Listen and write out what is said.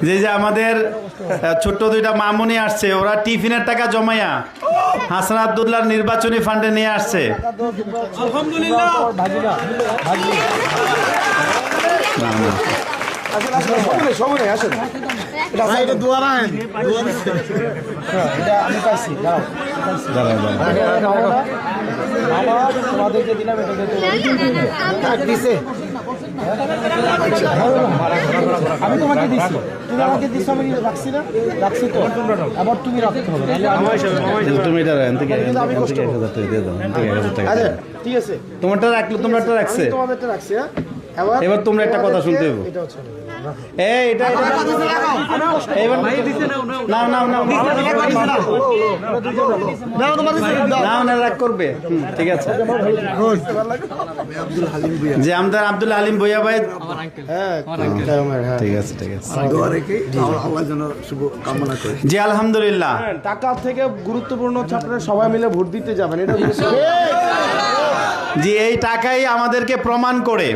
যে যে আমাদের ছোট্ট দুইটা মামুনি আসছে, ওরা টিফিনের টাকা জমাইয়া হাসান আব্দুল্লাহর নির্বাচনী ফান্ডে নিয়ে আসছে। আলহামদুলিল্লাহ। আমি তোমাকে দিচ্ছি, তুমি আমাকে দিচ্ছ, আমি রাখছি না, রাখছি তো, আবার তুমি রাখতে হবে। তুমি এটা থেকে 1000 টাকা দিয়ে দাও, 1000 টাকা। ঠিক আছে, তোমারটা রাখলো, তোমারটা রাখছে, তোমাদেরটা রাখছি। এবার তোমরা একটা কথা শুনতে হবে। এটা এবার নাও নাও নাও নাও না, রাগ করবে। ঠিক আছে, যে আমাদের আব্দুল হালিম ভুইয়া ভাই। ঠিক আছে, ঠিক আছে, জি আলহামদুলিল্লাহ। টাকা থেকে গুরুত্বপূর্ণ হচ্ছে আপনারা সবাই মিলে ভোট দিতে যাবেন, এটা জি এই টাকাই আমাদেরকে প্রমাণ করে